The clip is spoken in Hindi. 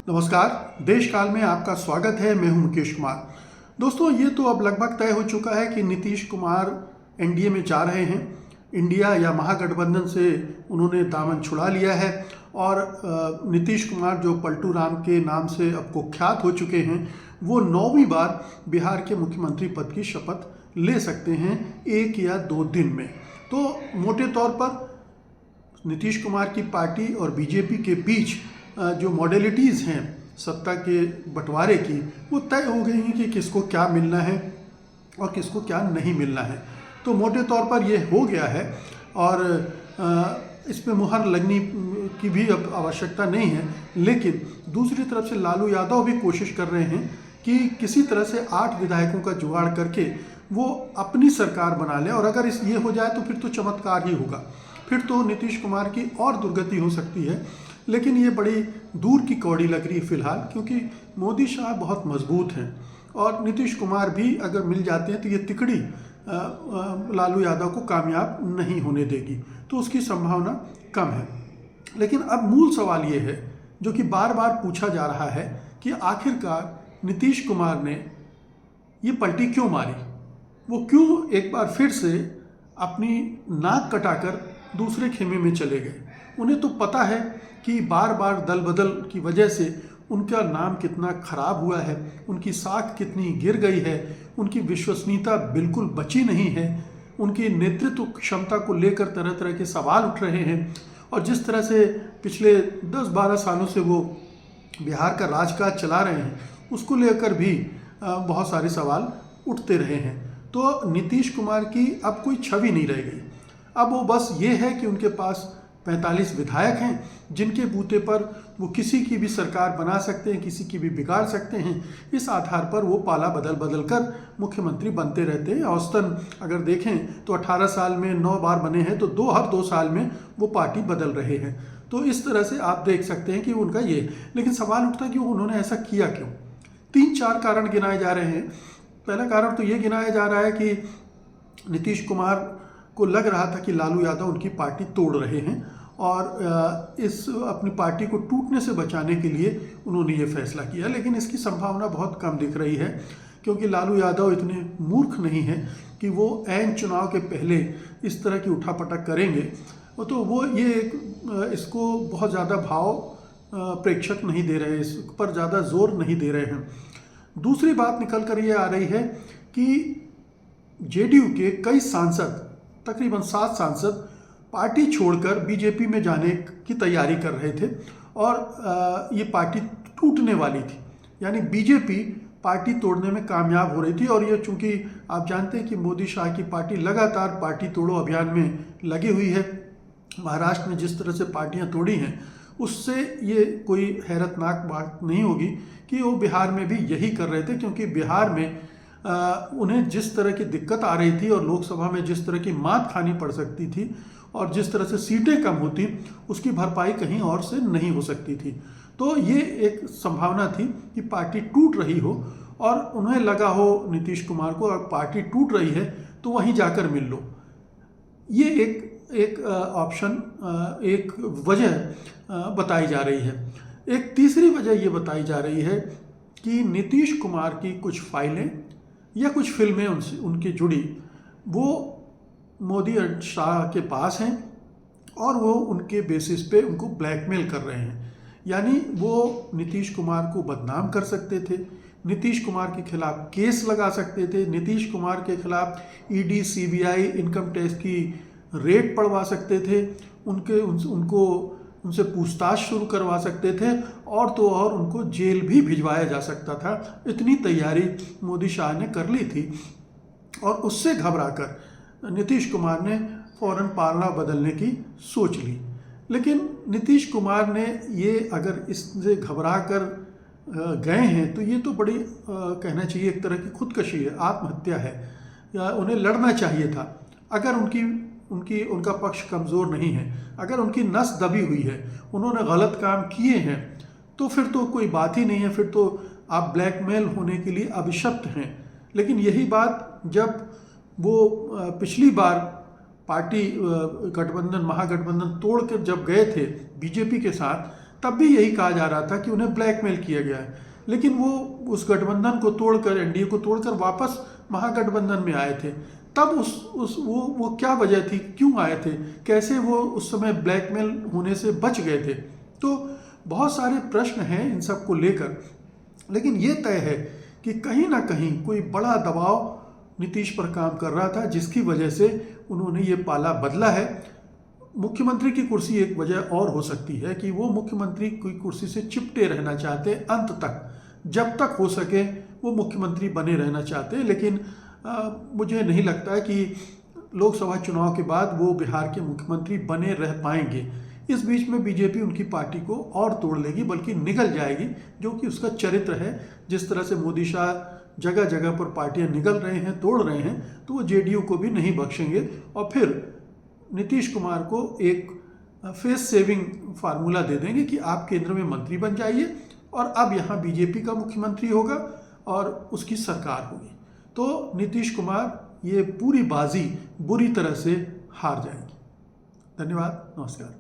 नमस्कार। देश काल में आपका स्वागत है। मैं हूं मुकेश कुमार। दोस्तों, ये तो अब लगभग तय हो चुका है कि नीतीश कुमार एनडीए में जा रहे हैं। इंडिया या महागठबंधन से उन्होंने दामन छुड़ा लिया है और नीतीश कुमार जो पलटू राम के नाम से अब कुख्यात हो चुके हैं, वो 9वीं बार बिहार के मुख्यमंत्री पद की शपथ ले सकते हैं 1 या 2 दिन में। तो मोटे तौर पर नीतीश कुमार की पार्टी और बीजेपी के बीच जो मॉडलिटीज़ हैं सत्ता के बंटवारे की, वो तय हो गई हैं कि किसको क्या मिलना है और किसको क्या नहीं मिलना है। तो मोटे तौर पर ये हो गया है और इसमें मुहर लगने की भी अब आवश्यकता नहीं है। लेकिन दूसरी तरफ से लालू यादव भी कोशिश कर रहे हैं कि किसी तरह से 8 विधायकों का जुगाड़ करके वो अपनी सरकार बना लें, और अगर ये हो जाए तो फिर तो चमत्कार ही होगा। फिर तो नीतीश कुमार की और दुर्गति हो सकती है। लेकिन ये बड़ी दूर की कौड़ी लग रही है फिलहाल, क्योंकि मोदी शाह बहुत मजबूत हैं और नीतीश कुमार भी अगर मिल जाते हैं तो ये तिकड़ी लालू यादव को कामयाब नहीं होने देगी, तो उसकी संभावना कम है। लेकिन अब मूल सवाल ये है जो कि बार बार पूछा जा रहा है कि आखिरकार नीतीश कुमार ने ये पलटी क्यों मारी, वो क्यों एक बार फिर से अपनी नाक कटाकर दूसरे खेमे में चले गए। उन्हें तो पता है कि बार बार दल बदल की वजह से उनका नाम कितना खराब हुआ है, उनकी साख कितनी गिर गई है, उनकी विश्वसनीयता बिल्कुल बची नहीं है, उनकी नेतृत्व क्षमता को लेकर तरह तरह के सवाल उठ रहे हैं, और जिस तरह से पिछले 10-12 सालों से वो बिहार का राजकाज चला रहे हैं उसको लेकर भी बहुत सारे सवाल उठते रहे हैं। तो नीतीश कुमार की अब कोई छवि नहीं रह गई। अब वो बस ये है कि उनके पास 45 विधायक हैं जिनके बूते पर वो किसी की भी सरकार बना सकते हैं, किसी की भी बिगाड़ सकते हैं। इस आधार पर वो पाला बदल बदल कर मुख्यमंत्री बनते रहते हैं। औसतन अगर देखें तो 18 साल में 9 बार बने हैं, तो हर 2 साल में वो पार्टी बदल रहे हैं। तो इस तरह से आप देख सकते हैं कि उनका ये। लेकिन सवाल उठता है कि उन्होंने ऐसा किया क्यों। 3-4 कारण गिनाए जा रहे हैं। पहला कारण तो ये गिनाया जा रहा है कि नीतीश कुमार को लग रहा था कि लालू यादव उनकी पार्टी तोड़ रहे हैं और इस अपनी पार्टी को टूटने से बचाने के लिए उन्होंने ये फैसला किया। लेकिन इसकी संभावना बहुत कम दिख रही है, क्योंकि लालू यादव इतने मूर्ख नहीं हैं कि वो ऐन चुनाव के पहले इस तरह की उठापटक करेंगे। तो वो इसको बहुत ज़्यादा भाव प्रेक्षक नहीं दे रहे, इस पर ज़्यादा जोर नहीं दे रहे हैं। दूसरी बात निकल कर ये आ रही है कि जेडीयू के कई सांसद, तकरीबन 7 सांसद पार्टी छोड़कर बीजेपी में जाने की तैयारी कर रहे थे और ये पार्टी टूटने वाली थी। यानी बीजेपी पार्टी तोड़ने में कामयाब हो रही थी। और ये चूंकि आप जानते हैं कि मोदी शाह की पार्टी लगातार पार्टी तोड़ो अभियान में लगी हुई है, महाराष्ट्र में जिस तरह से पार्टियां तोड़ी हैं उससे ये कोई हैरतनाक बात नहीं होगी कि वो बिहार में भी यही कर रहे थे, क्योंकि बिहार में उन्हें जिस तरह की दिक्कत आ रही थी और लोकसभा में जिस तरह की मात खानी पड़ सकती थी और जिस तरह से सीटें कम होती, उसकी भरपाई कहीं और से नहीं हो सकती थी। तो ये एक संभावना थी कि पार्टी टूट रही हो और उन्हें लगा हो नीतीश कुमार को, और पार्टी टूट रही है तो वहीं जाकर मिल लो। ये एक ऑप्शन, एक वजह बताई जा रही है। एक तीसरी वजह ये बताई जा रही है कि नीतीश कुमार की कुछ फाइलें या कुछ फिल्में उनकी जुड़ी वो मोदी और शाह के पास हैं और वो उनके बेसिस पे उनको ब्लैकमेल कर रहे हैं। यानी वो नीतीश कुमार को बदनाम कर सकते थे, नीतीश कुमार के खिलाफ केस लगा सकते थे, नीतीश कुमार के खिलाफ ईडी, सीबीआई, इनकम टैक्स की रेड पड़वा सकते थे, उनसे पूछताछ शुरू करवा सकते थे, और तो और उनको जेल भी भिजवाया जा सकता था। इतनी तैयारी मोदी शाह ने कर ली थी और उससे घबराकर नीतीश कुमार ने फौरन पाला बदलने की सोच ली। लेकिन नीतीश कुमार ने ये अगर इससे घबरा कर गए हैं तो ये तो बड़ी कहना चाहिए एक तरह की खुदकशी है, आत्महत्या है, या उन्हें लड़ना चाहिए था। अगर उनका पक्ष कमज़ोर नहीं है, अगर उनकी नस दबी हुई है, उन्होंने गलत काम किए हैं, तो फिर तो कोई बात ही नहीं है, फिर तो आप ब्लैकमेल होने के लिए अभिशप्त हैं। लेकिन यही बात जब वो पिछली बार पार्टी गठबंधन, महागठबंधन तोड़ कर जब गए थे बीजेपी के साथ, तब भी यही कहा जा रहा था कि उन्हें ब्लैकमेल किया गया है, लेकिन वो उस गठबंधन को तोड़कर, एनडीए को तोड़कर वापस महागठबंधन में आए थे। तब वो क्या वजह थी, क्यों आए थे, कैसे वो उस समय ब्लैकमेल होने से बच गए थे? तो बहुत सारे प्रश्न हैं इन सब को लेकर, लेकिन ये तय है कि कहीं ना कहीं कोई बड़ा दबाव नीतीश पर काम कर रहा था, जिसकी वजह से उन्होंने ये पाला बदला है। मुख्यमंत्री की कुर्सी एक वजह और हो सकती है कि वो मुख्यमंत्री की कुर्सी से चिपटे रहना चाहते हैं अंत तक, जब तक हो सके वो मुख्यमंत्री बने रहना चाहते हैं। लेकिन मुझे नहीं लगता है कि लोकसभा चुनाव के बाद वो बिहार के मुख्यमंत्री बने रह पाएंगे। इस बीच में बीजेपी उनकी पार्टी को और तोड़ लेगी, बल्कि निगल जाएगी, जो कि उसका चरित्र है। जिस तरह से मोदी शाह जगह जगह पर पार्टियां निगल रहे हैं, तोड़ रहे हैं, तो वो जेडीयू को भी नहीं बख्शेंगे और फिर नीतीश कुमार को एक फेस सेविंग फार्मूला दे देंगे कि आप केंद्र में मंत्री बन जाइए और अब यहाँ बीजेपी का मुख्यमंत्री होगा और उसकी सरकार होगी। तो नीतीश कुमार ये पूरी बाजी बुरी तरह से हार जाएंगे। धन्यवाद, नमस्कार।